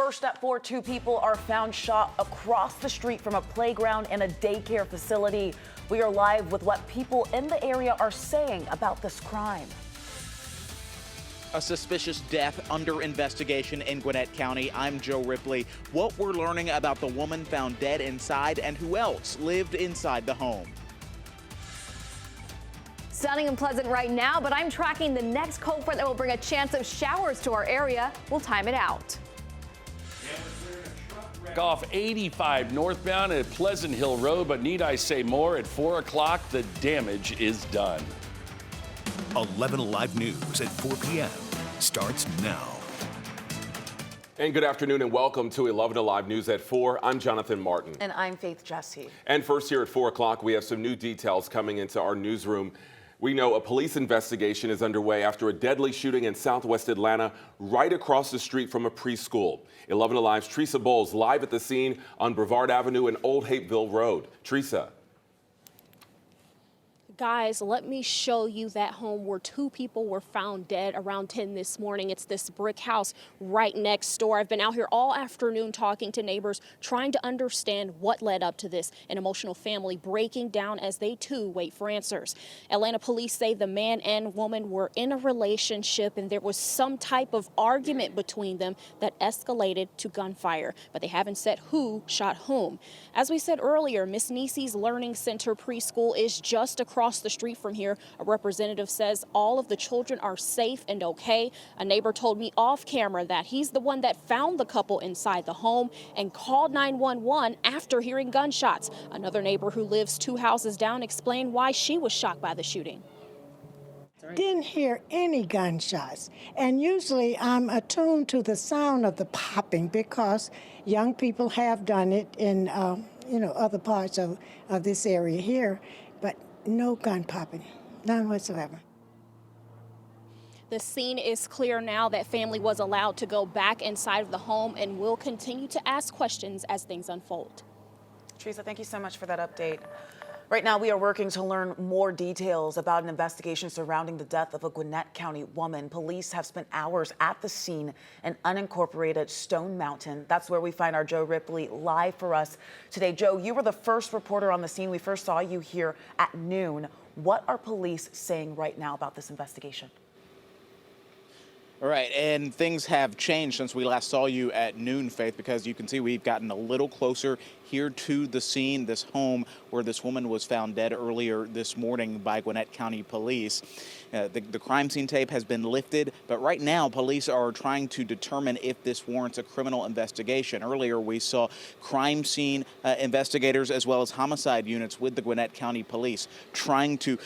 First at 4, 2 people are found shot across the street from a playground and a daycare facility. We are live with what people in the area are saying about this crime. A suspicious death under investigation in Gwinnett County. I'm Joe Ripley. What we're learning about the woman found dead inside and who else lived inside the home. Sunny and pleasant right now, but I'm tracking the next cold front that will bring a chance of showers to our area. We'll time it out. Off 85 northbound at Pleasant Hill Road, but need I say more? At 4 o'clock, the damage is done. 11 Alive News at 4 p.m. starts now. And good afternoon and welcome to 11 Alive News at 4. I'm Jonathan Martin. And I'm Faith Jesse. And first here at 4 o'clock, we have some new details coming into our newsroom. We know a police investigation is underway after a deadly shooting in southwest Atlanta right across the street from a preschool. 11 Alive's Teresa Bowles live at the scene on Brevard Avenue and Old Hapeville Road. Teresa. Guys, let me show you that home where 2 people were found dead around 10 this morning. It's this brick house right next door. I've been out here all afternoon talking to neighbors, trying to understand what led up to this. An emotional family breaking down as they too wait for answers. Atlanta police say the man and woman were in a relationship and there was some type of argument between them that escalated to gunfire, but they haven't said who shot whom. As we said earlier, Miss Nisi's Learning Center preschool is just across the street from here. A representative says all of the children are safe and okay. A neighbor told me off camera that he's the one that found the couple inside the home and called 911 after hearing gunshots. Another neighbor who lives 2 houses down explained why she was shocked by the shooting. Didn't hear any gunshots, and usually I'm attuned to the sound of the popping because young people have done it in other parts of this area here, but no gun popping, none whatsoever. The scene is clear now. That family was allowed to go back inside of the home and will continue to ask questions as things unfold. Teresa, thank you so much for that update. Right now, we are working to learn more details about an investigation surrounding the death of a Gwinnett County woman. Police have spent hours at the scene in unincorporated Stone Mountain. That's where we find our Joe Ripley live for us today. Joe, you were the first reporter on the scene. We first saw you here at noon. What are police saying right now about this investigation? All right, and things have changed since we last saw you at noon, Faith, because you can see we've gotten a little closer here to the scene, this home where this woman was found dead earlier this morning by Gwinnett County Police. The crime scene tape has been lifted, but right now police are trying to determine if this warrants a criminal investigation. Earlier we saw crime scene investigators as well as homicide units with the Gwinnett County Police trying to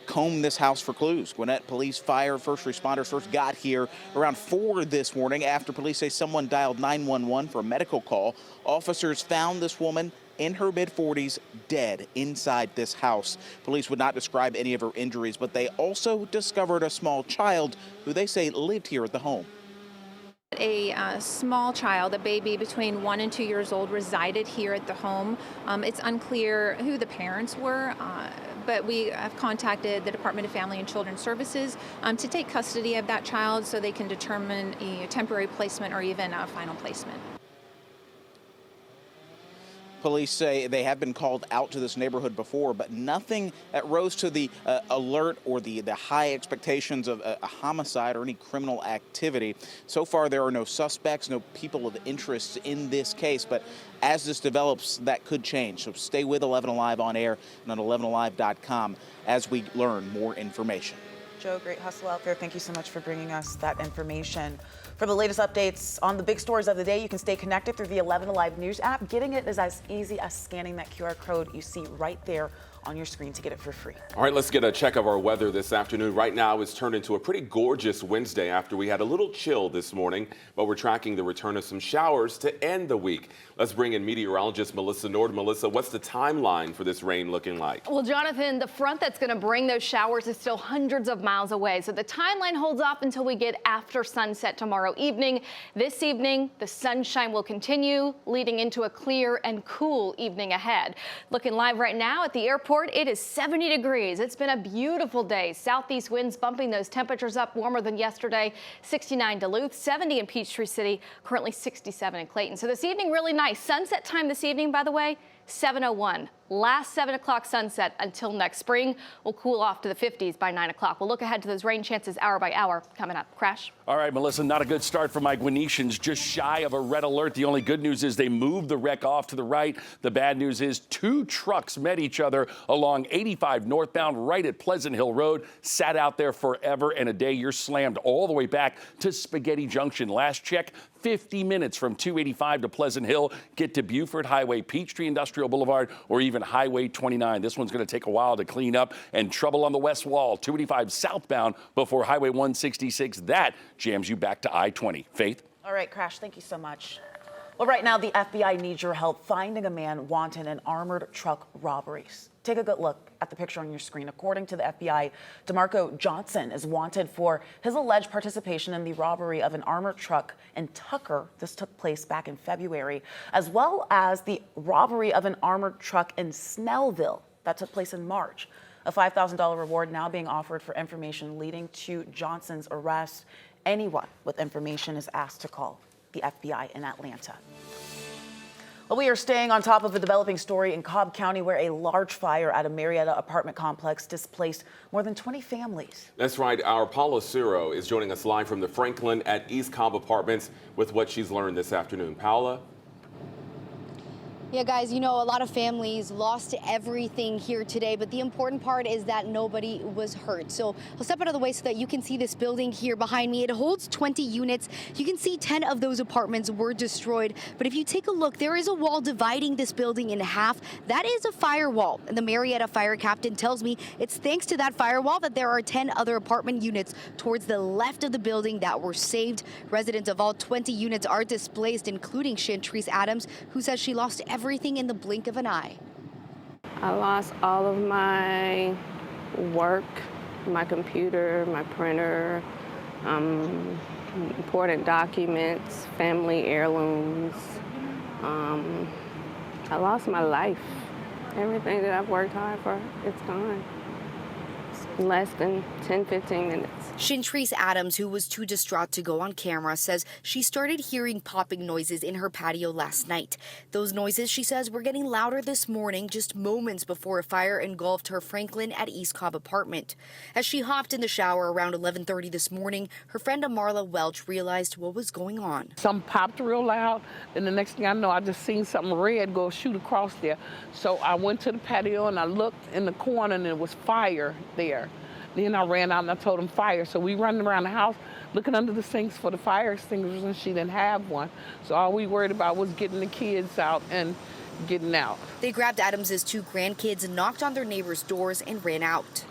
comb this house for clues. Gwinnett Police, fire, first responders first got here around 4 this morning after police say someone dialed 911 for a medical call. Officers found this woman in her mid-40s dead inside this house. Police would not describe any of her injuries, but they also discovered a small child who they say lived here at the home. A small child, a baby between 1 and 2 years old, resided here at the home. It's unclear who the parents were, but we have contacted the Department of Family and Children's Services to take custody of that child so they can determine a temporary placement or even a final placement. Police say they have been called out to this neighborhood before, but nothing that rose to the alert or the high expectations of a homicide or any criminal activity. So far, there are no suspects, no people of interest in this case, but as this develops, that could change. So stay with 11 Alive on air and on 11alive.com as we learn more information. Joe, great hustle out there. Thank you so much for bringing us that information. For the latest updates on the big stories of the day, you can stay connected through the 11 Alive News app. Getting it is as easy as scanning that QR code you see right there on your screen to get it for free. All right, let's get a check of our weather this afternoon. Right now, it's turned into a pretty gorgeous Wednesday after we had a little chill this morning, but we're tracking the return of some showers to end the week. Let's bring in meteorologist Melissa Nord. Melissa, what's the timeline for this rain looking like? Well, Jonathan, the front that's going to bring those showers is still hundreds of miles away. So the timeline holds off until we get after sunset tomorrow evening. This evening, the sunshine will continue, leading into a clear and cool evening ahead. Looking live right now at the airport. Newport, it is 70 degrees. It's been a beautiful day. Southeast winds bumping those temperatures up warmer than yesterday. 69 Duluth, 70 in Peachtree City, currently 67 in Clayton. So this evening, really nice. Sunset time this evening, by the way, 7:01. Last 7 o'clock sunset until next spring. We'll cool off to the 50s by 9 o'clock. We'll look ahead to those rain chances hour by hour coming up. Crash. All right, Melissa, not a good start for my Gwinnetians, just shy of a red alert. The only good news is they moved the wreck off to the right. The bad news is 2 trucks met each other along 85 northbound right at Pleasant Hill Road, sat out there forever and a day. You're slammed all the way back to Spaghetti Junction. Last check, 50 minutes from 285 to Pleasant Hill. Get to Buford Highway, Peachtree Industrial Boulevard, or even Highway 29. This one's going to take a while to clean up. And trouble on the west wall, 285 southbound before Highway 166. That jams you back to I-20. Faith? All right, Crash, thank you so much. Well, right now, the FBI needs your help finding a man wanted in armored truck robberies. Take a good look at the picture on your screen. According to the FBI, DeMarco Johnson is wanted for his alleged participation in the robbery of an armored truck in Tucker. This took place back in February, as well as the robbery of an armored truck in Snellville that took place in March. A $5,000 reward now being offered for information leading to Johnson's arrest. Anyone with information is asked to call the FBI in Atlanta. Well, we are staying on top of a developing story in Cobb County where a large fire at a Marietta apartment complex displaced more than 20 families. That's right. Our Paula Ciro is joining us live from the Franklin at East Cobb Apartments with what she's learned this afternoon. Paula? Yeah, guys, you know, a lot of families lost everything here today, but the important part is that nobody was hurt. So I'll step out of the way so that you can see this building here behind me. It holds 20 units. You can see 10 of those apartments were destroyed. But if you take a look, there is a wall dividing this building in half. That is a firewall. And the Marietta fire captain tells me it's thanks to that firewall that there are 10 other apartment units towards the left of the building that were saved. Residents of all 20 units are displaced, including Shantrice Adams, who says she lost everything in the blink of an eye. I lost all of my work, my computer, my printer, important documents, family heirlooms. I lost my life. Everything that I've worked hard for, it's gone. In less than 10, 15 minutes. Shantrice Adams, who was too distraught to go on camera, says she started hearing popping noises in her patio last night. Those noises, she says, were getting louder this morning, just moments before a fire engulfed her Franklin at East Cobb apartment. As she hopped in the shower around 11:30 this morning, her friend Amarla Welch realized what was going on. Something popped real loud, and the next thing I know, I just seen something red go shoot across there. So I went to the patio and I looked in the corner and there was fire there. Then I ran out and I told them fire. So we running around the house looking under the sinks for the fire extinguishers, and she didn't have one. So all we worried about was getting the kids out and getting out. They grabbed Adams's 2 grandkids and knocked on their neighbors' doors and ran out.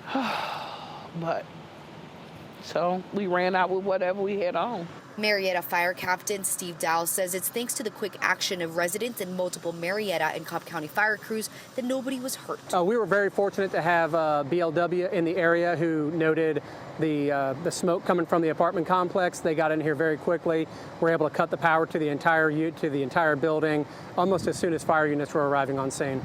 So we ran out with whatever we had on. Marietta Fire Captain Steve Dowell says it's thanks to the quick action of residents and multiple Marietta and Cobb County fire crews that nobody was hurt. We were very fortunate to have BLW in the area who noted the smoke coming from the apartment complex. They got in here very quickly. Were able to cut the power to the entire building almost as soon as fire units were arriving on scene.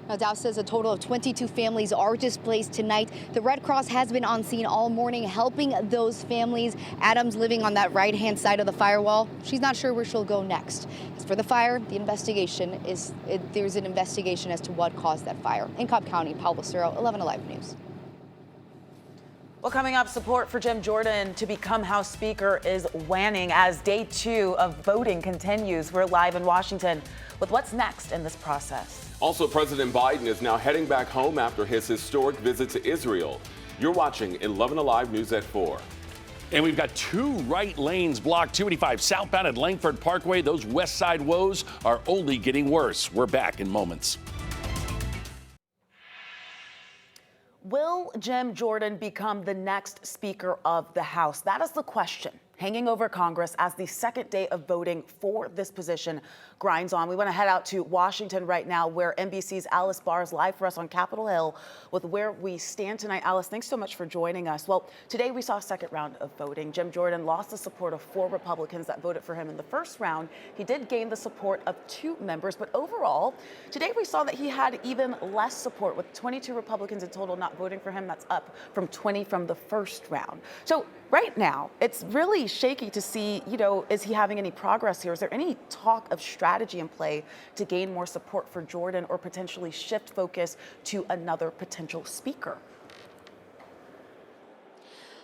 Now, Dow says a total of 22 families are displaced tonight. The Red Cross has been on scene all morning helping those families. Adams living on that right-hand side of the firewall. She's not sure where she'll go next. As for the fire, the investigation there's an investigation as to what caused that fire. In Cobb County, Paula Lucero, 11 Alive News. Well, coming up, support for Jim Jordan to become House Speaker is waning as day 2 of voting continues. We're live in Washington with what's next in this process. Also, President Biden is now heading back home after his historic visit to Israel. You're watching 11 Alive News at 4. And we've got 2 right lanes blocked, 285 southbound at Langford Parkway. Those west side woes are only getting worse. We're back in moments. Will Jim Jordan become the next Speaker of the House? That is the question hanging over Congress as the second day of voting for this position grinds on. We want to head out to Washington right now, where NBC's Alice Barr is live for us on Capitol Hill with where we stand tonight. Alice, thanks so much for joining us. Well, today we saw a second round of voting. Jim Jordan lost the support of 4 Republicans that voted for him in the first round. He did gain the support of 2 members, but overall, today we saw that he had even less support, with 22 Republicans in total not voting for him. That's up from 20 from the first round. So right now, it's really shaky to see, is he having any progress here? Is there any talk of strategy in play to gain more support for Jordan or potentially shift focus to another potential speaker?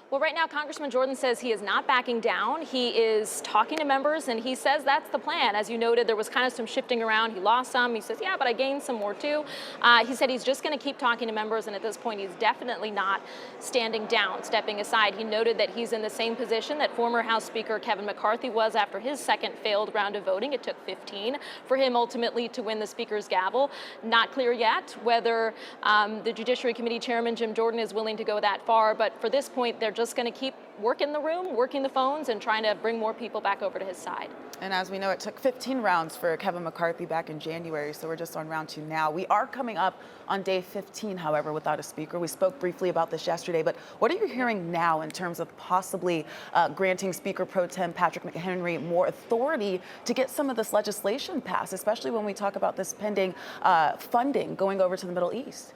Well, right now, Congressman Jordan says he is not backing down. He is talking to members, and he says that's the plan. As you noted, there was kind of some shifting around. He lost some. He says, yeah, but I gained some more too. He said he's just going to keep talking to members, and at this point, he's definitely not standing down, stepping aside. He noted that he's in the same position that former House Speaker Kevin McCarthy was after his second failed round of voting. It took 15 for him ultimately to win the Speaker's gavel. Not clear yet whether the Judiciary Committee Chairman Jim Jordan is willing to go that far, but for this point, they're just going to keep working the room, working the phones, and trying to bring more people back over to his side. And as we know, it took 15 rounds for Kevin McCarthy back in January, so we're just on round 2 now. We are coming up on day 15, however, without a speaker. We spoke briefly about this yesterday, but what are you hearing now in terms of possibly granting Speaker Pro Tem Patrick McHenry more authority to get some of this legislation passed, especially when we talk about this pending funding going over to the Middle East?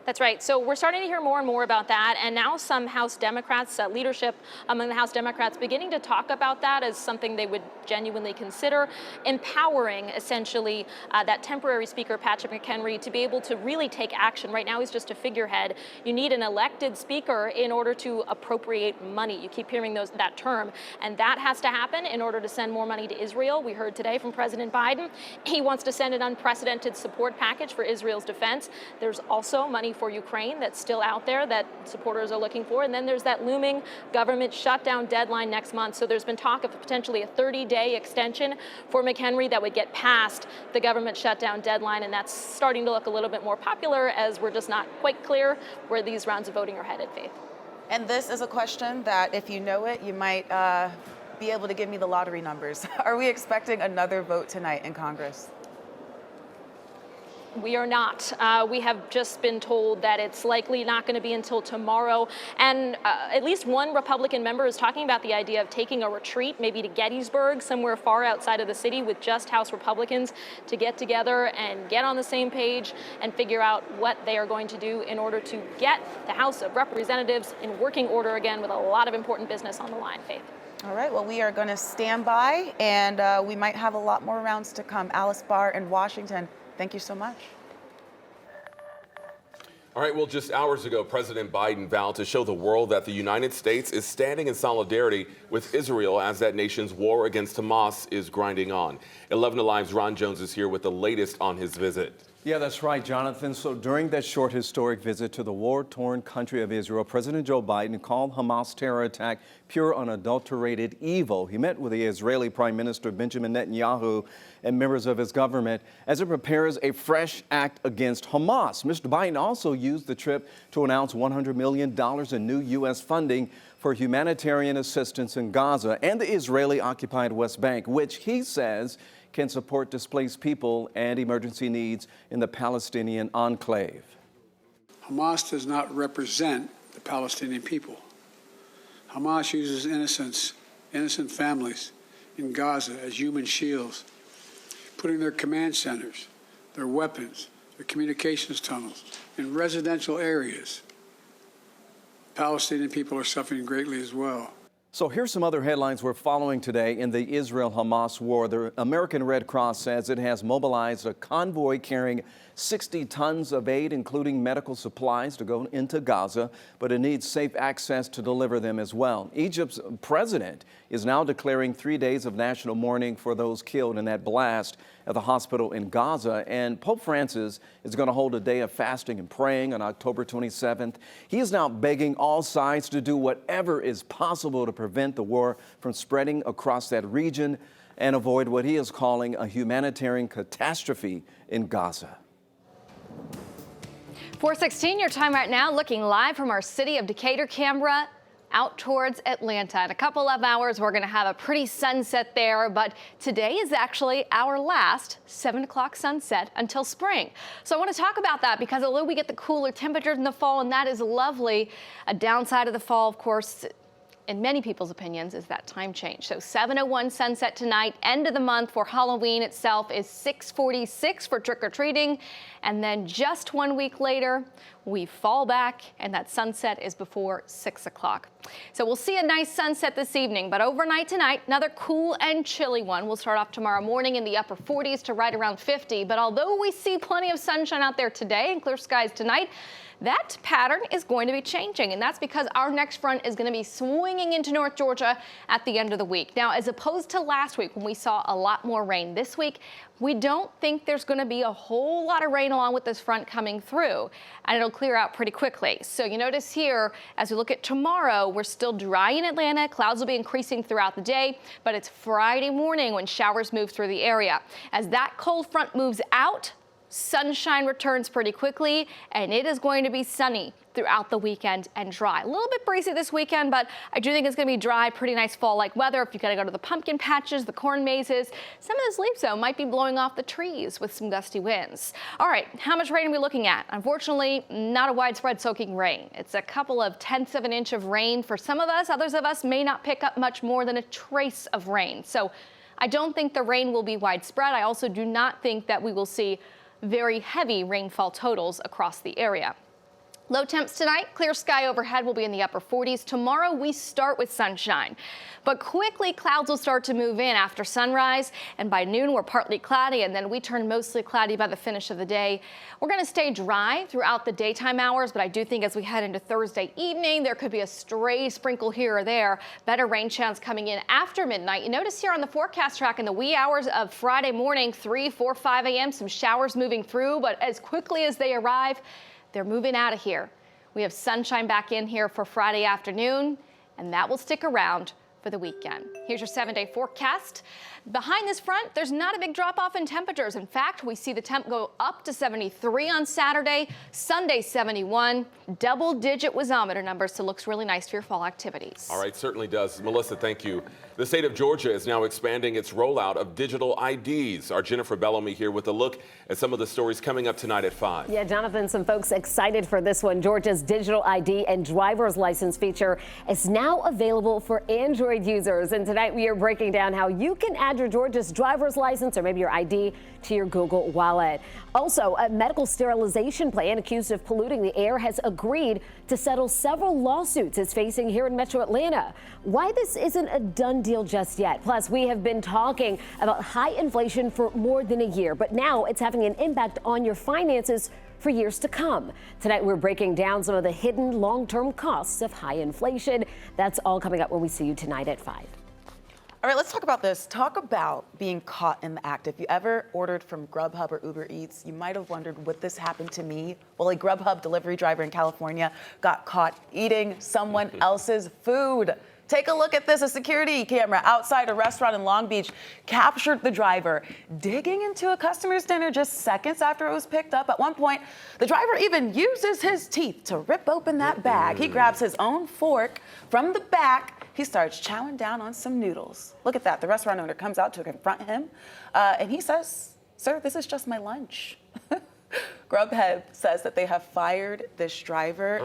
That's right. So we're starting to hear more and more about that. And now some House Democrats, leadership among the House Democrats, beginning to talk about that as something they would genuinely consider, empowering essentially that temporary Speaker, Patrick McHenry, to be able to really take action. Right now, he's just a figurehead. You need an elected speaker in order to appropriate money. You keep hearing that term. And that has to happen in order to send more money to Israel. We heard today from President Biden. He wants to send an unprecedented support package for Israel's defense. There's also money for Ukraine that's still out there that supporters are looking for. And then there's that looming government shutdown deadline next month. So there's been talk of potentially a 30-day extension for McHenry that would get past the government shutdown deadline. And that's starting to look a little bit more popular, as we're just not quite clear where these rounds of voting are headed, Faith. And this is a question that, if you know it, you might be able to give me the lottery numbers. Are we expecting another vote tonight in Congress? We are not. We have just been told that it's likely not going to be until tomorrow. And at least one Republican member is talking about the idea of taking a retreat, maybe to Gettysburg, somewhere far outside of the city, with just House Republicans to get together and get on the same page and figure out what they are going to do in order to get the House of Representatives in working order again, with a lot of important business on the line, Faith. All right, well, we are going to stand by, and we might have a lot more rounds to come. Alice Barr in Washington, thank you so much. All right, well, just hours ago, President Biden vowed to show the world that the United States is standing in solidarity with Israel as that nation's war against Hamas is grinding on. 11 Alive's Ron Jones is here with the latest on his visit. Yeah, that's right, Jonathan. So during that short historic visit to the war-torn country of Israel, President Joe Biden called Hamas terror attack pure, unadulterated evil. He met with the Israeli Prime Minister Benjamin Netanyahu and members of his government as it prepares a fresh act against Hamas. Mr. Biden also used the trip to announce $100 million in new U.S. funding for humanitarian assistance in Gaza and the Israeli-occupied West Bank, which he says can support displaced people and emergency needs in the Palestinian enclave. Hamas does not represent the Palestinian people. Hamas uses innocent families in Gaza as human shields, putting their command centers, their weapons, their communications tunnels in residential areas. Palestinian people are suffering greatly as well. So here's some other headlines we're following today in the Israel-Hamas war. The American Red Cross says it has mobilized a convoy carrying 60 tons of aid, including medical supplies, to go into Gaza, but it needs safe access to deliver them as well. Egypt's president is now declaring 3 days of national mourning for those killed in that blast at the hospital in Gaza, and Pope Francis is going to hold a day of fasting and praying on October 27th. He is now begging all sides to do whatever is possible to prevent the war from spreading across that region and avoid what he is calling a humanitarian catastrophe in Gaza. 4:16, your time right now, looking live from our City of Decatur camera out towards Atlanta. In a couple of hours, we're going to have a pretty sunset there, but today is actually our last 7 o'clock sunset until spring. So I want to talk about that because although we get the cooler temperatures in the fall, and that is lovely, a downside of the fall, of course, in many people's opinions, is that time change. So 7:01 sunset tonight, end of the month for Halloween itself is 6:46 for trick-or-treating. And then just 1 week later, we fall back and that sunset is before 6 o'clock. So we'll see a nice sunset this evening, but overnight tonight, another cool and chilly one. We'll start off tomorrow morning in the upper 40s to right around 50. But although we see plenty of sunshine out there today and clear skies tonight, that pattern is going to be changing, and that's because our next front is going to be swinging into North Georgia at the end of the week. Now, as opposed to last week when we saw a lot more rain, this week we don't think there's going to be a whole lot of rain along with this front coming through, and it'll clear out pretty quickly. So you notice here, as we look at tomorrow, we're still dry in Atlanta. Clouds will be increasing throughout the day, but it's Friday morning when showers move through the area. As that cold front moves out, sunshine returns pretty quickly, and it is going to be sunny throughout the weekend and dry. A little bit breezy this weekend, but I do think it's going to be dry, pretty nice fall-like weather. If you got to go to the pumpkin patches, the corn mazes, some of those leaves, though, might be blowing off the trees with some gusty winds. All right, how much rain are we looking at? Unfortunately, not a widespread soaking rain. It's a couple of tenths of an inch of rain for some of us. Others of us may not pick up much more than a trace of rain. So I don't think the rain will be widespread. I also do not think that we will see very heavy rainfall totals across the area. Low temps tonight, clear sky overhead will be in the upper 40s. Tomorrow we start with sunshine, but quickly clouds will start to move in after sunrise, and by noon we're partly cloudy, and then we turn mostly cloudy by the finish of the day. We're going to stay dry throughout the daytime hours, but I do think as we head into Thursday evening, there could be a stray sprinkle here or there. Better rain chance coming in after midnight. You notice here on the forecast track in the wee hours of Friday morning, 3, 4, 5 a.m., some showers moving through, but as quickly as they arrive, they're moving out of here. We have sunshine back in here for Friday afternoon, and that will stick around for the weekend. Here's your 7-day forecast. Behind this front, there's not a big drop off in temperatures. In fact, we see the temp go up to 73 on Saturday, Sunday 71, double-digit wazometer numbers, so looks really nice for your fall activities. All right, certainly does. Melissa, thank you. The state of Georgia is now expanding its rollout of digital IDs. Our Jennifer Bellamy here with a look at some of the stories coming up tonight at 5. Yeah, Jonathan, some folks excited for this one. Georgia's digital ID and driver's license feature is now available for Android users. And tonight we are breaking down how you can add your Georgia's driver's license or maybe your ID to your Google Wallet. Also, a medical sterilization plant accused of polluting the air has agreed to settle several lawsuits it's facing here in Metro Atlanta. Why this isn't a done deal just yet. Plus, we have been talking about high inflation for more than a year, but now it's having an impact on your finances for years to come. Tonight, we're breaking down some of the hidden long-term costs of high inflation. That's all coming up when we see you tonight at 5. All right, let's talk about this. Talk about being caught in the act. If you ever ordered from Grubhub or Uber Eats, you might have wondered, would this happen to me? Well, a Grubhub delivery driver in California got caught eating someone else's food. Take a look at this. A security camera outside a restaurant in Long Beach captured the driver digging into a customer's dinner just seconds after it was picked up. At one point, the driver even uses his teeth to rip open that bag. He grabs his own fork from the back. He starts chowing down on some noodles. Look at that. The restaurant owner comes out to confront him, and he says, "Sir, this is just my lunch." Grubhub says that they have fired this driver.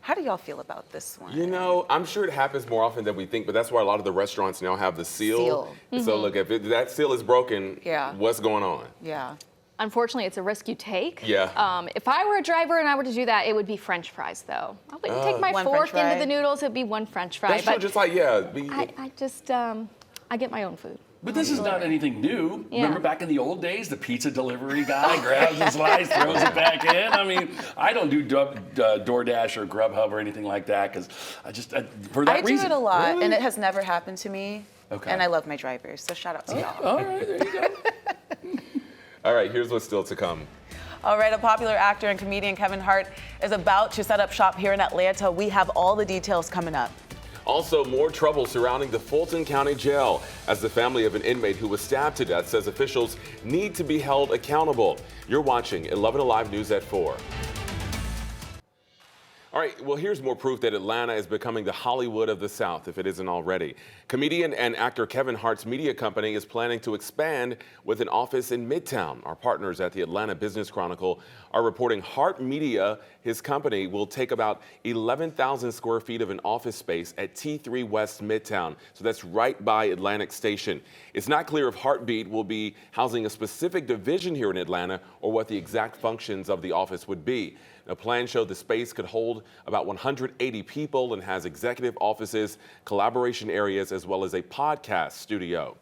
How do y'all feel about this one? You know, I'm sure it happens more often than we think, but that's why a lot of the restaurants now have the seal. So look, if that seal is broken, what's going on? Yeah. Unfortunately, it's a risk you take. Yeah. If I were a driver and I were to do that, it would be French fries, though. I wouldn't take my fork into the noodles. It'd be one French fry. That's true, just like, I get my own food. But this is not anything new. Yeah. Remember back in the old days, the pizza delivery guy grabs a slice, throws it back in? I mean, I don't do DoorDash or Grubhub or anything like that because for that reason. I do it a lot, Really? and it has never happened to me. Okay. And I love my drivers, so shout out to y'all. All right, there you go. All right, here's what's still to come. All right, a popular actor and comedian Kevin Hart is about to set up shop here in Atlanta. We have all the details coming up. Also, more trouble surrounding the Fulton County Jail as the family of an inmate who was stabbed to death says officials need to be held accountable. You're watching 11 Alive News at 4. All right, well, here's more proof that Atlanta is becoming the Hollywood of the South, if it isn't already. Comedian and actor Kevin Hart's media company is planning to expand with an office in Midtown. Our partners at the Atlanta Business Chronicle are reporting Hart Media, his company, will take about 11,000 square feet of an office space at T3 West Midtown. So that's right by Atlantic Station. It's not clear if Heartbeat will be housing a specific division here in Atlanta or what the exact functions of the office would be. The plan showed the space could hold about 180 people and has executive offices, collaboration areas, as well as a podcast studio.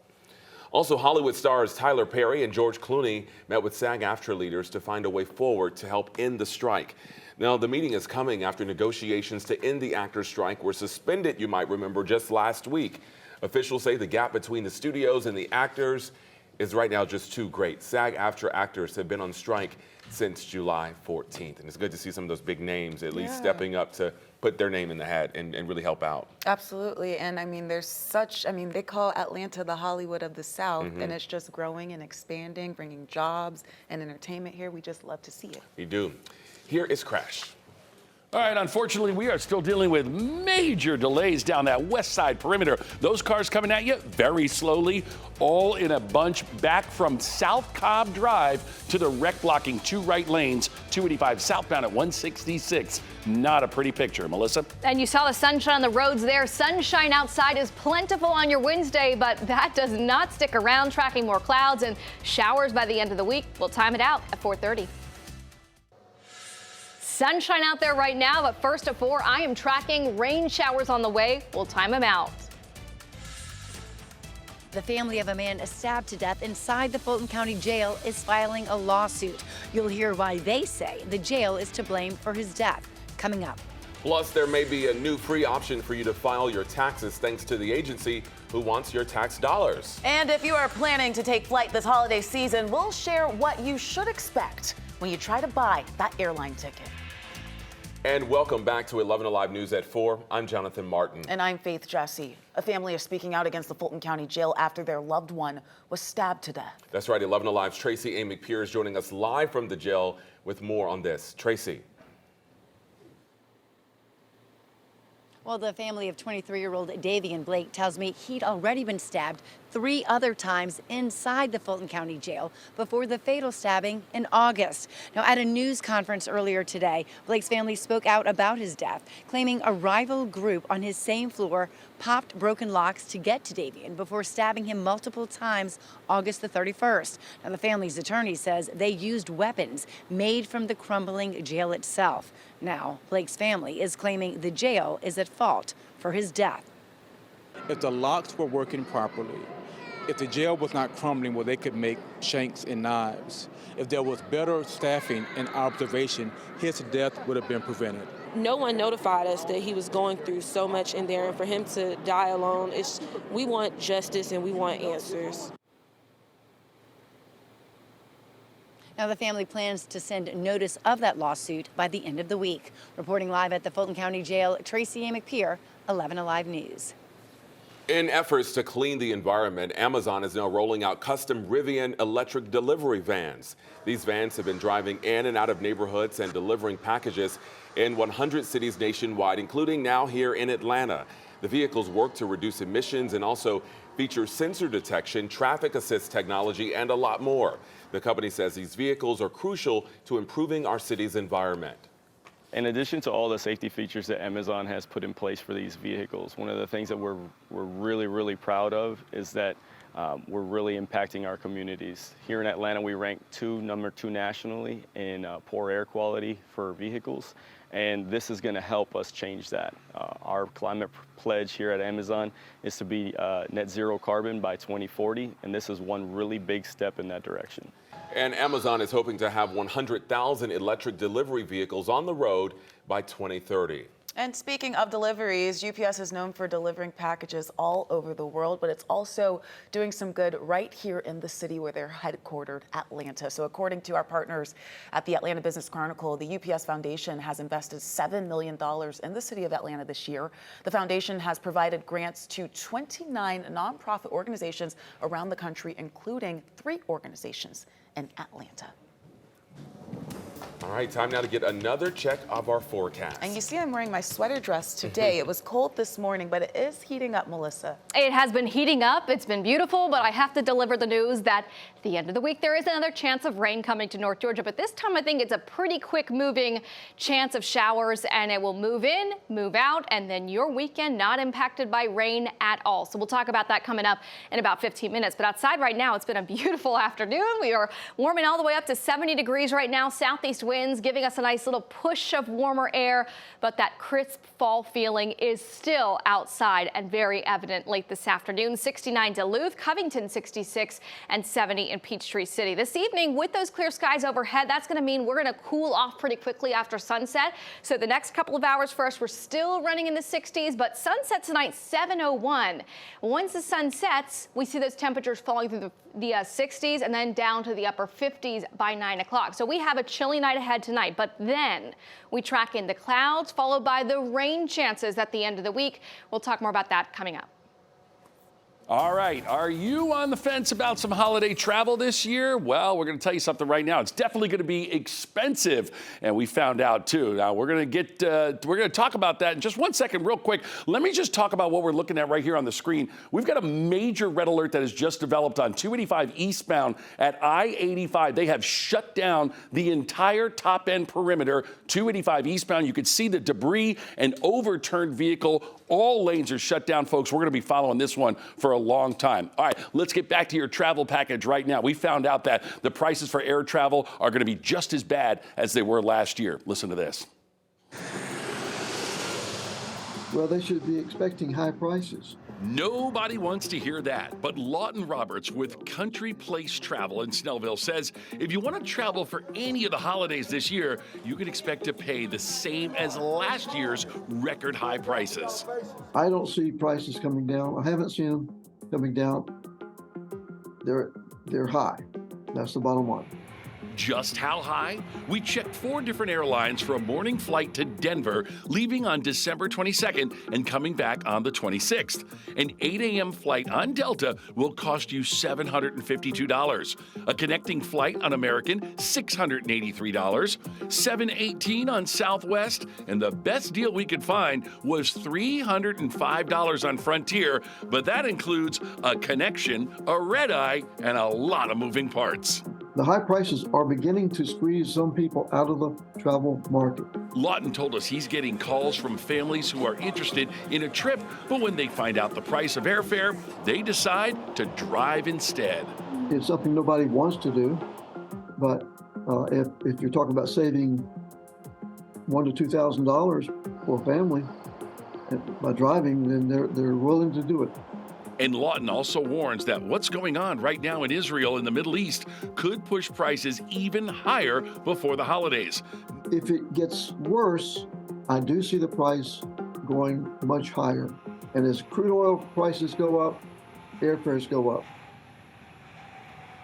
Also, Hollywood stars Tyler Perry and George Clooney met with SAG-AFTRA leaders to find a way forward to help end the strike. Now, the meeting is coming after negotiations to end the actors' strike were suspended, you might remember, just last week. Officials say the gap between the studios and the actors is right now just too great. SAG-AFTRA actors have been on strike since July 14th. And it's good to see some of those big names at least stepping up to put their name in the hat and really help out. Absolutely. And I mean, they call Atlanta the Hollywood of the South, and it's just growing and expanding, bringing jobs and entertainment here. We just love to see it. We do. Here is Crash. All right, unfortunately, we are still dealing with major delays down that west side perimeter. Those cars coming at you very slowly, all in a bunch back from South Cobb Drive to the wreck blocking 2 right lanes, 285 southbound at 166. Not a pretty picture, Melissa. And you saw the sunshine on the roads there. Sunshine outside is plentiful on your Wednesday, but that does not stick around. Tracking more clouds and showers by the end of the week. We'll time it out at 4:30. Sunshine out there right now, but first at 4, I am tracking rain showers on the way. We'll time them out. The family of a man stabbed to death inside the Fulton County Jail is filing a lawsuit. You'll hear why they say the jail is to blame for his death. Coming up. Plus, there may be a new free option for you to file your taxes thanks to the agency who wants your tax dollars. And if you are planning to take flight this holiday season, we'll share what you should expect when you try to buy that airline ticket. And welcome back to 11 Alive News at 4. I'm Jonathan Martin. And I'm Faith Jesse. A family is speaking out against the Fulton County Jail after their loved one was stabbed to death. That's right. 11 Alive's Tracy A. McPeer is joining us live from the jail with more on this. Tracy. Well, the family of 23-year-old Davian Blake tells me he'd already been stabbed 3 other times inside the Fulton County Jail before the fatal stabbing in August. Now, at a news conference earlier today, Blake's family spoke out about his death, claiming a rival group on his same floor popped broken locks to get to Davian before stabbing him multiple times August the 31st. Now, the family's attorney says they used weapons made from the crumbling jail itself. Now, Blake's family is claiming the jail is at fault for his death. If the locks were working properly, if the jail was not crumbling where they could make shanks and knives, if there was better staffing and observation, his death would have been prevented. No one notified us that he was going through so much in there, and for him to die alone, we want justice and we want answers. Now, the family plans to send notice of that lawsuit by the end of the week. Reporting live at the Fulton County Jail, Tracy A. McPeer, 11 Alive News. In efforts to clean the environment, Amazon is now rolling out custom Rivian electric delivery vans. These vans have been driving in and out of neighborhoods and delivering packages in 100 cities nationwide, including now here in Atlanta. The vehicles work to reduce emissions and also feature sensor detection, traffic assist technology, and a lot more. The company says these vehicles are crucial to improving our city's environment. In addition to all the safety features that Amazon has put in place for these vehicles, one of the things that we're really proud of is that we're really impacting our communities. Here in Atlanta, we rank number 2 nationally in poor air quality for vehicles, and this is going to help us change that. Our climate pledge here at Amazon is to be net zero carbon by 2040, and this is one really big step in that direction. And Amazon is hoping to have 100,000 electric delivery vehicles on the road by 2030. And speaking of deliveries, UPS is known for delivering packages all over the world, but it's also doing some good right here in the city where they're headquartered, Atlanta. So according to our partners at the Atlanta Business Chronicle, the UPS Foundation has invested $7 million in the city of Atlanta this year. The foundation has provided grants to 29 nonprofit organizations around the country, including 3 organizations in Atlanta. All right, time now to get another check of our forecast. And you see I'm wearing my sweater dress today. It was cold this morning, but it is heating up, Melissa. It has been heating up. It's been beautiful, but I have to deliver the news that at the end of the week, there is another chance of rain coming to North Georgia. But this time, I think it's a pretty quick moving chance of showers, and it will move in, move out, and then your weekend not impacted by rain at all. So we'll talk about that coming up in about 15 minutes. But outside right now, it's been a beautiful afternoon. We are warming all the way up to 70 degrees right now. Southeast winds giving us a nice little push of warmer air, but that crisp fall feeling is still outside and very evident late this afternoon. 69 Duluth, Covington 66, and 70 in Peachtree City. This evening, with those clear skies overhead, that's going to mean we're going to cool off pretty quickly after sunset. So the next couple of hours for us, we're still running in the 60s, but sunset tonight, 7:01. Once the sun sets, we see those temperatures falling through the 60s and then down to the upper 50s by 9 o'clock. So we have a chilly night ahead tonight, but then we track in the clouds followed by the rain chances at the end of the week. We'll talk more about that coming up. All right, are you on the fence about some holiday travel this year? Well, we're going to tell you something right now. It's definitely going to be expensive, and we found out too. Now we're going to talk about that in just 1 second, real quick. Let me just talk about what we're looking at right here on the screen. We've got a major red alert that has just developed on 285 eastbound at I-85. They have shut down the entire top end perimeter. 285 eastbound. You could see the debris and overturned vehicle. All lanes are shut down, folks. We're going to be following this one for a long time. All right, let's get back to your travel package right now. We found out that the prices for air travel are going to be just as bad as they were last year. Listen to this. Well, they should be expecting high prices. Nobody wants to hear that, but Lawton Roberts with Country Place Travel in Snellville says if you want to travel for any of the holidays this year, you can expect to pay the same as last year's record high prices. I don't see prices coming down. I haven't seen them coming down. They're high. That's the bottom line. Just how high? We checked 4 different airlines for a morning flight to Denver, leaving on December 22nd and coming back on the 26th. An 8 a.m. flight on Delta will cost you $752. A connecting flight on American, $683. $718 on Southwest, and the best deal we could find was $305 on Frontier, but that includes a connection, a red eye, and a lot of moving parts. The high prices are beginning to squeeze some people out of the travel market. Lawton told us he's getting calls from families who are interested in a trip, but when they find out the price of airfare, they decide to drive instead. It's something nobody wants to do, but if you're talking about saving $1,000 to $2,000 for a family by driving, then they're willing to do it. And Lawton also warns that what's going on right now in Israel and the Middle East could push prices even higher before the holidays. If it gets worse, I do see the price going much higher. And as crude oil prices go up, airfares go up.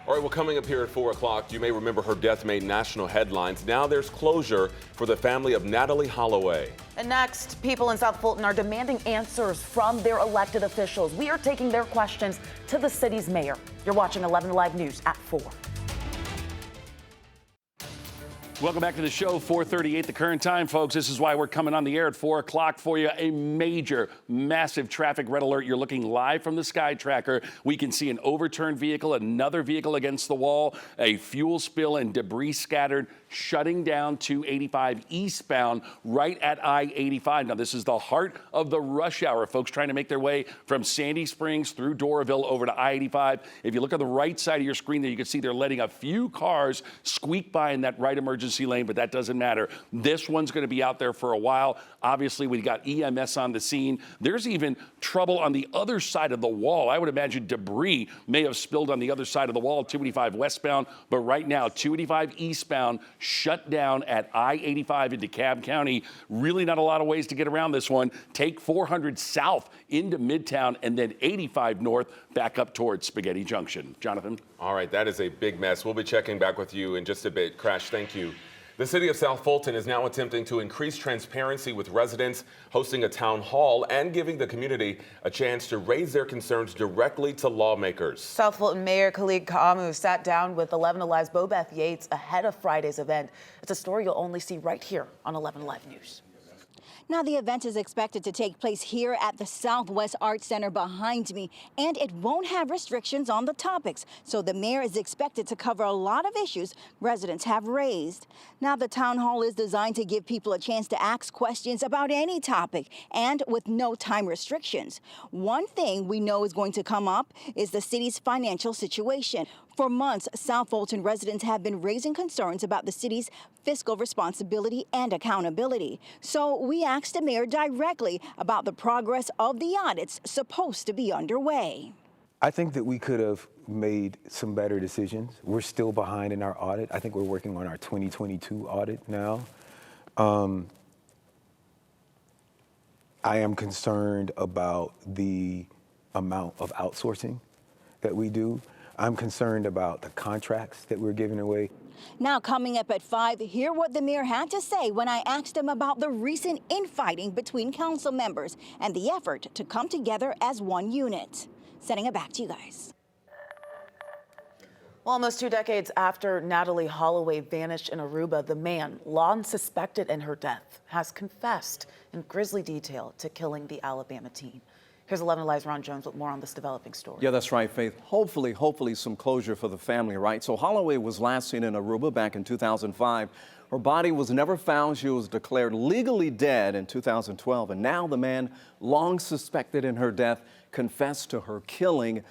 All right, well, coming up here at 4 o'clock, you may remember her death made national headlines. Now there's closure for the family of Natalee Holloway. And next, people in South Fulton are demanding answers from their elected officials. We are taking their questions to the city's mayor. You're watching 11 Live News at 4. Welcome back to the show, 4:38 the current time, folks. This is why we're coming on the air at 4 o'clock for you. A major, massive traffic red alert. You're looking live from the Sky Tracker. We can see an overturned vehicle, another vehicle against the wall, a fuel spill and debris scattered, shutting down 285 eastbound right at I-85. Now, this is the heart of the rush hour. Folks trying to make their way from Sandy Springs through Doraville over to I-85. If you look on the right side of your screen there, you can see they're letting a few cars squeak by in that right emergency lane, but that doesn't matter. This one's going to be out there for a while. Obviously, we got EMS on the scene. There's even trouble on the other side of the wall. I would imagine debris may have spilled on the other side of the wall, 285 westbound, but right now, 285 eastbound shut down at I-85 in DeKalb County. Really not a lot of ways to get around this one. Take 400 south into Midtown and then 85 north back up towards Spaghetti Junction. Jonathan? All right, that is a big mess. We'll be checking back with you in just a bit. Crash, thank you. The city of South Fulton is now attempting to increase transparency with residents, hosting a town hall and giving the community a chance to raise their concerns directly to lawmakers. South Fulton Mayor Khalid Kaamu sat down with 11 Alive's Bobeth Yates ahead of Friday's event. It's a story you'll only see right here on 11 Alive News. Now, the event is expected to take place here at the Southwest Arts Center behind me, and it won't have restrictions on the topics. So the mayor is expected to cover a lot of issues residents have raised. Now, the town hall is designed to give people a chance to ask questions about any topic and with no time restrictions. One thing we know is going to come up is the city's financial situation. For months, South Fulton residents have been raising concerns about the city's fiscal responsibility and accountability. So we asked the mayor directly about the progress of the audits supposed to be underway. I think that we could have made some better decisions. We're still behind in our audit. I think we're working on our 2022 audit now. I am concerned about the amount of outsourcing that we do. I'm concerned about the contracts that we're giving away. Now, coming up at 5, hear what the mayor had to say when I asked him about the recent infighting between council members and the effort to come together as one unit. Sending it back to you guys. Well, almost 2 decades after Natalee Holloway vanished in Aruba, the man long suspected in her death has confessed in grisly detail to killing the Alabama teen. Here's 11 Alive's Ron Jones with more on this developing story. Yeah, that's right, Faith. Hopefully some closure for the family, right? So Holloway was last seen in Aruba back in 2005. Her body was never found. She was declared legally dead in 2012. And now the man long suspected in her death confessed to her killing.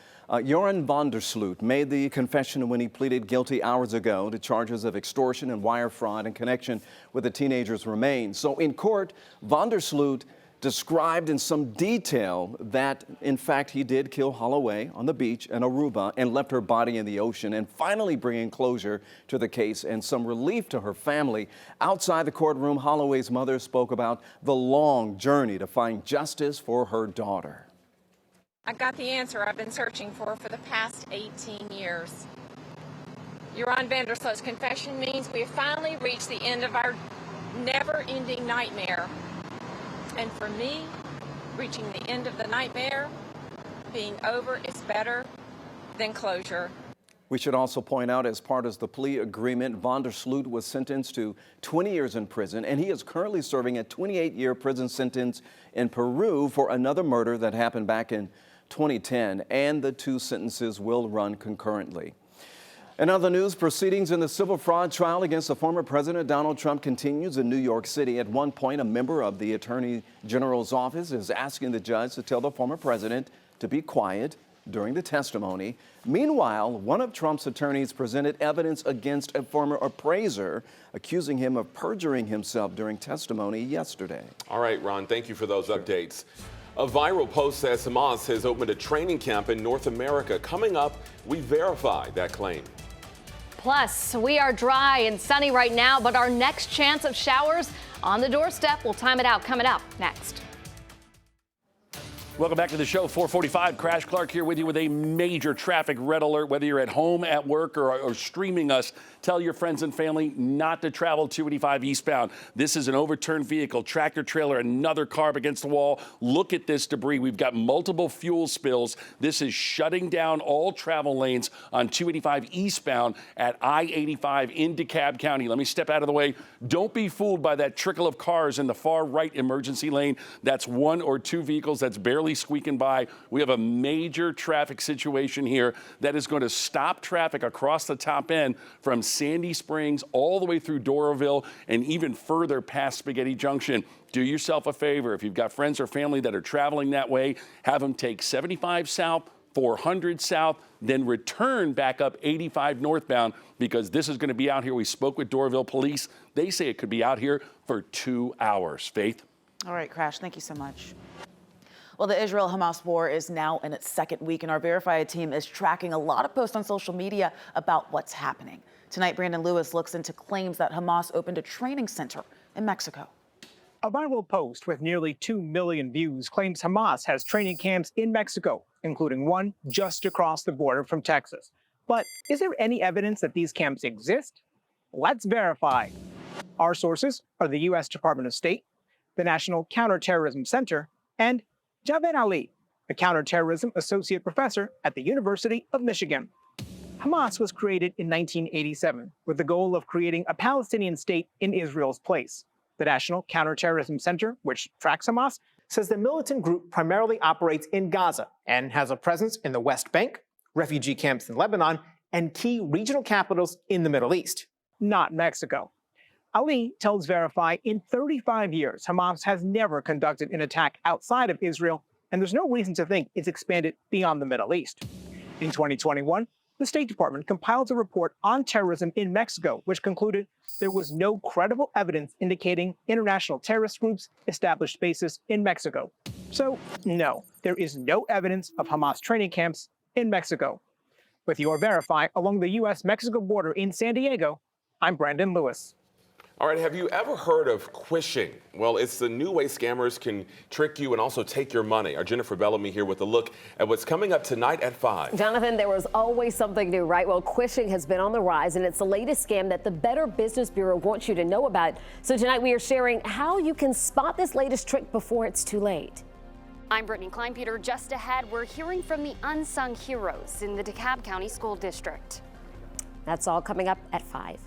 Joran van der Sloot made the confession when he pleaded guilty hours ago to charges of extortion and wire fraud in connection with the teenager's remains. So in court, van der Sloot described in some detail that, in fact, he did kill Holloway on the beach in Aruba and left her body in the ocean, and finally bringing closure to the case and some relief to her family. Outside the courtroom, Holloway's mother spoke about the long journey to find justice for her daughter. I got the answer I've been searching for the past 18 years. Joran van der Sloot's confession means we have finally reached the end of our never-ending nightmare. And for me, reaching the end of the nightmare, being over, is better than closure. We should also point out, as part of the plea agreement, van der Sloot was sentenced to 20 years in prison, and he is currently serving a 28-year prison sentence in Peru for another murder that happened back in 2010, and the two sentences will run concurrently. In other news, proceedings in the civil fraud trial against the former President Donald Trump continues in New York City. At one point, a member of the Attorney General's office is asking the judge to tell the former president to be quiet during the testimony. Meanwhile, one of Trump's attorneys presented evidence against a former appraiser, accusing him of perjuring himself during testimony yesterday. All right, Ron, thank you for those updates. A viral post says Hamas has opened a training camp in North America. Coming up, we verify that claim. Plus, we are dry and sunny right now, but our next chance of showers on the doorstep. We'll time it out coming up next. Welcome back to the show. 445, Crash Clark here with you with a major traffic red alert. Whether you're at home, at work, or streaming us, tell your friends and family not to travel 285 eastbound. This is an overturned vehicle, tractor trailer, another car up against the wall. Look at this debris. We've got multiple fuel spills. This is shutting down all travel lanes on 285 eastbound at I-85 in DeKalb County. Let me step out of the way. Don't be fooled by that trickle of cars in the far right emergency lane. That's one or two vehicles that's barely squeaking by. We have a major traffic situation here that is going to stop traffic across the top end from Sandy Springs all the way through Doraville and even further past Spaghetti Junction. Do yourself a favor. If you've got friends or family that are traveling that way, have them take 75 south, 400 south, then return back up 85 northbound, because this is going to be out here. We spoke with Doraville police. They say it could be out here for 2 hours. Faith? All right, Crash, thank you so much. Well, the Israel-Hamas war is now in its second week, and our Verified team is tracking a lot of posts on social media about what's happening. Tonight, Brandon Lewis looks into claims that Hamas opened a training center in Mexico. A viral post with nearly 2 million views claims Hamas has training camps in Mexico, including one just across the border from Texas. But is there any evidence that these camps exist? Let's verify. Our sources are the U.S. Department of State, the National Counterterrorism Center, and Javed Ali, a counterterrorism associate professor at the University of Michigan. Hamas was created in 1987 with the goal of creating a Palestinian state in Israel's place. The National Counterterrorism Center, which tracks Hamas, says the militant group primarily operates in Gaza and has a presence in the West Bank, refugee camps in Lebanon, and key regional capitals in the Middle East, not Mexico. Ali tells Verify in 35 years, Hamas has never conducted an attack outside of Israel, and there's no reason to think it's expanded beyond the Middle East. In 2021, the State Department compiled a report on terrorism in Mexico, which concluded there was no credible evidence indicating international terrorist groups established bases in Mexico. So, no, there is no evidence of Hamas training camps in Mexico. With your Verify along the U.S.-Mexico border in San Diego, I'm Brandon Lewis. All right, have you ever heard of quishing? Well, it's the new way scammers can trick you and also take your money. Our Jennifer Bellamy here with a look at what's coming up tonight at 5. Jonathan, there was always something new, right? Well, quishing has been on the rise, and it's the latest scam that the Better Business Bureau wants you to know about. So tonight we are sharing how you can spot this latest trick before it's too late. I'm Brittany Kleinpeter. Just ahead, we're hearing from the unsung heroes in the DeKalb County School District. That's all coming up at 5.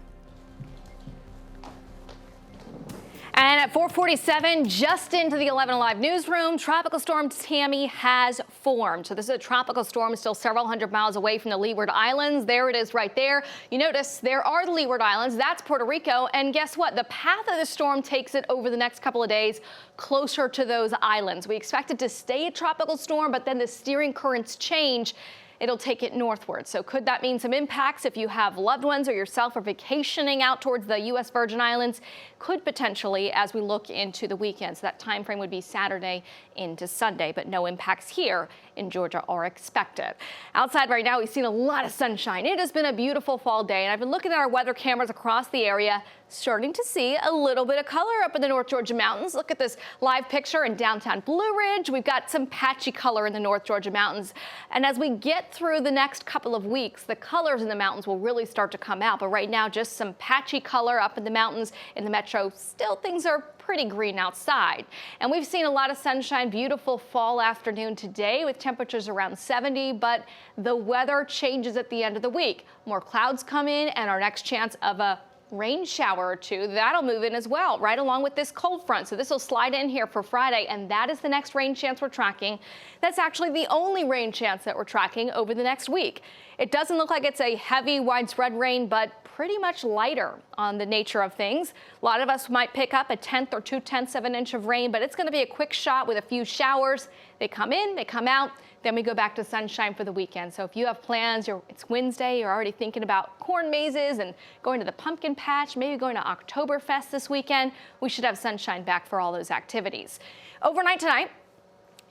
And at 4:47, just into the 11 Alive newsroom, Tropical Storm Tammy has formed. So this is a tropical storm still several hundred miles away from the Leeward Islands. There it is right there. You notice there are the Leeward Islands. That's Puerto Rico. And guess what? The path of the storm takes it over the next couple of days closer to those islands. We expect it to stay a tropical storm, but then the steering currents change. It'll take it northward. So could that mean some impacts if you have loved ones or yourself are vacationing out towards the U.S. Virgin Islands? Could potentially as we look into the weekend. So that time frame would be Saturday into Sunday, but no impacts here in Georgia are expected. Outside right now, we've seen a lot of sunshine. It has been a beautiful fall day, and I've been looking at our weather cameras across the area, starting to see a little bit of color up in the North Georgia mountains. Look at this live picture in downtown Blue Ridge. We've got some patchy color in the North Georgia mountains. And as we get through the next couple of weeks, the colors in the mountains will really start to come out. But right now, just some patchy color up in the mountains in the metro. Still, things are pretty green outside. And we've seen a lot of sunshine, beautiful fall afternoon today with temperatures around 70, but the weather changes at the end of the week. More clouds come in, and our next chance of a rain shower or two, that'll move in as well, right along with this cold front. So this will slide in here for Friday, and that is the next rain chance we're tracking. That's actually the only rain chance that we're tracking over the next week. It doesn't look like it's a heavy, widespread rain, but pretty much lighter on the nature of things. A lot of us might pick up 1/10 or 2/10 of an inch of rain, but it's going to be a quick shot with a few showers. They come in, they come out, then we go back to sunshine for the weekend. So if you have plans, it's Wednesday, you're already thinking about corn mazes and going to the pumpkin patch, maybe going to Oktoberfest this weekend, we should have sunshine back for all those activities. Overnight tonight,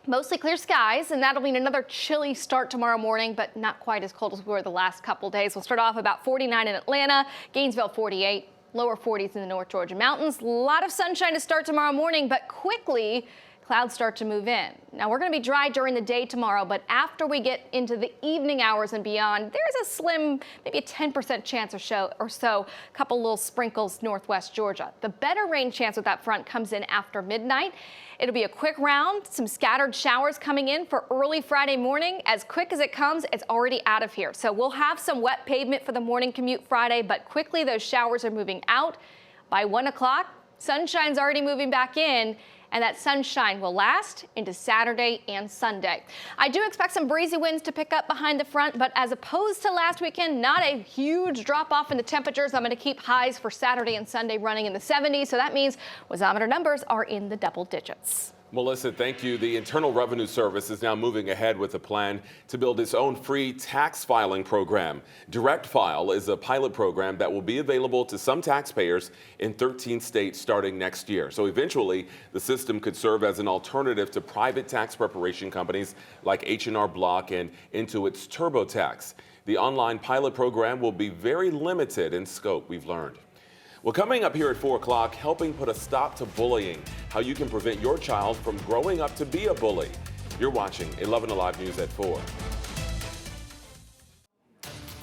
mostly clear skies, and that'll mean another chilly start tomorrow morning, but not quite as cold as we were the last couple days. We'll start off about 49 in Atlanta, Gainesville 48, lower 40s in the North Georgia mountains. A lot of sunshine to start tomorrow morning, but quickly clouds start to move in. Now we're going to be dry during the day tomorrow, but after we get into the evening hours and beyond, there's a slim, maybe a 10% chance or so, a couple little sprinkles northwest Georgia. The better rain chance with that front comes in after midnight. It'll be a quick round, some scattered showers coming in for early Friday morning. As quick as it comes, it's already out of here. So we'll have some wet pavement for the morning commute Friday, but quickly those showers are moving out. By 1 o'clock, sunshine's already moving back in, and that sunshine will last into Saturday and Sunday. I do expect some breezy winds to pick up behind the front, but as opposed to last weekend, not a huge drop off in the temperatures. I'm going to keep highs for Saturday and Sunday running in the 70s, so that means wazometer numbers are in the double digits. Melissa, thank you. The Internal Revenue Service is now moving ahead with a plan to build its own free tax filing program. Direct File is a pilot program that will be available to some taxpayers in 13 states starting next year. So eventually, the system could serve as an alternative to private tax preparation companies like H&R Block and Intuit's TurboTax. The online pilot program will be very limited in scope, we've learned. Well, coming up here at 4 o'clock, helping put a stop to bullying, how you can prevent your child from growing up to be a bully. You're watching 11 Alive News at 4.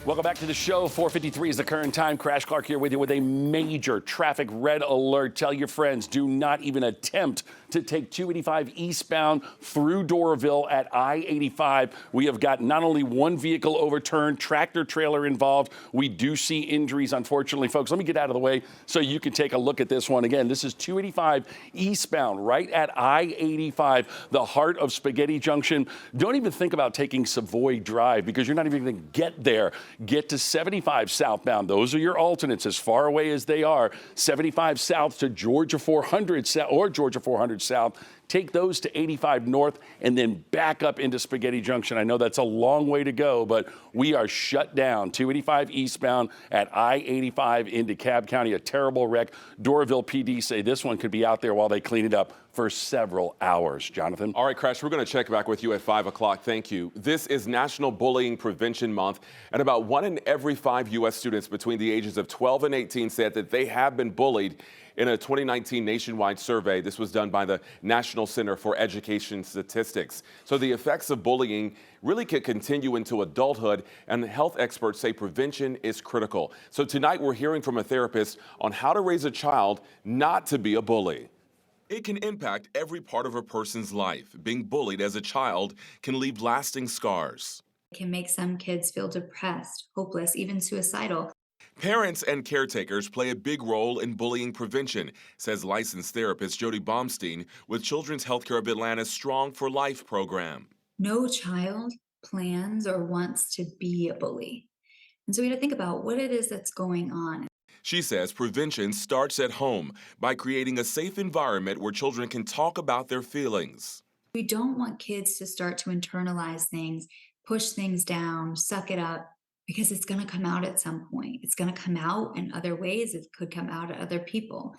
Welcome back to the show. 4:53 is the current time. Crash Clark here with you with a major traffic red alert. Tell your friends, do not even attempt to take 285 eastbound through Doraville at I-85. We have got not only one vehicle overturned, tractor trailer involved. We do see injuries, unfortunately, folks. Let me get out of the way so you can take a look at this one. Again, this is 285 eastbound right at I-85, the heart of Spaghetti Junction. Don't even think about taking Savoy Drive because you're not even going to get there. Get to 75 southbound. Those are your alternates as far away as they are. 75 south to Georgia 400 south or Georgia 400 south. Take those to 85 north and then back up into Spaghetti Junction. I know that's a long way to go, but we are shut down. 285 eastbound at I-85 into Cobb County. A terrible wreck. Doraville PD say this one could be out there while they clean it up for several hours. Jonathan? All right, Crash, we're going to check back with you at 5 o'clock. Thank you. This is National Bullying Prevention Month, and about 1 in every 5 U.S. students between the ages of 12 and 18 said that they have been bullied in a 2019 nationwide survey. This was done by the National Center for Education Statistics. So the effects of bullying really could continue into adulthood, and health experts say prevention is critical. So tonight we're hearing from a therapist on how to raise a child not to be a bully. It can impact every part of a person's life. Being bullied as a child can leave lasting scars. It can make some kids feel depressed, hopeless, even suicidal. Parents and caretakers play a big role in bullying prevention, says licensed therapist Jody Baumstein with Children's Healthcare of Atlanta's Strong for Life program. No child plans or wants to be a bully. And so we have to think about what it is that's going on. She says prevention starts at home by creating a safe environment where children can talk about their feelings. We don't want kids to start to internalize things, push things down, suck it up, because it's going to come out at some point. It's going to come out in other ways. It could come out at other people.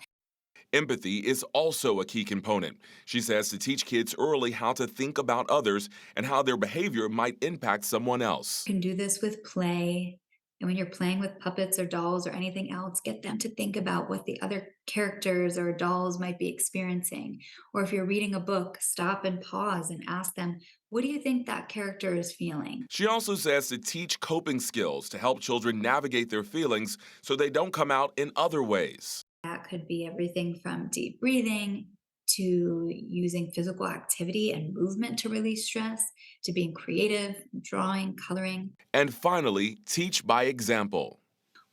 Empathy is also a key component. She says to teach kids early how to think about others and how their behavior might impact someone else. You can do this with play. And when you're playing with puppets or dolls or anything else, get them to think about what the other characters or dolls might be experiencing. Or if you're reading a book, stop and pause and ask them, what do you think that character is feeling? She also says to teach coping skills to help children navigate their feelings so they don't come out in other ways. That could be everything from deep breathing to using physical activity and movement to release stress, to being creative, drawing, coloring. And finally, teach by example.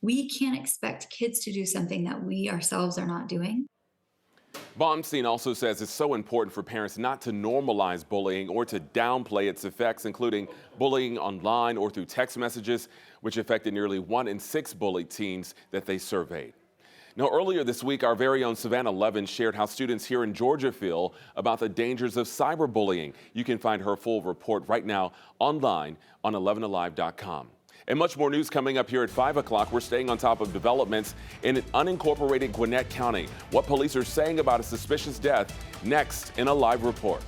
We can't expect kids to do something that we ourselves are not doing. Baumstein also says it's so important for parents not to normalize bullying or to downplay its effects, including bullying online or through text messages, which affected nearly 1 in 6 bullied teens that they surveyed. Now, earlier this week, our very own Savannah Levin shared how students here in Georgia feel about the dangers of cyberbullying. You can find her full report right now online on 11alive.com. And much more news coming up here at 5 o'clock. We're staying on top of developments in unincorporated Gwinnett County. What police are saying about a suspicious death next in a live report.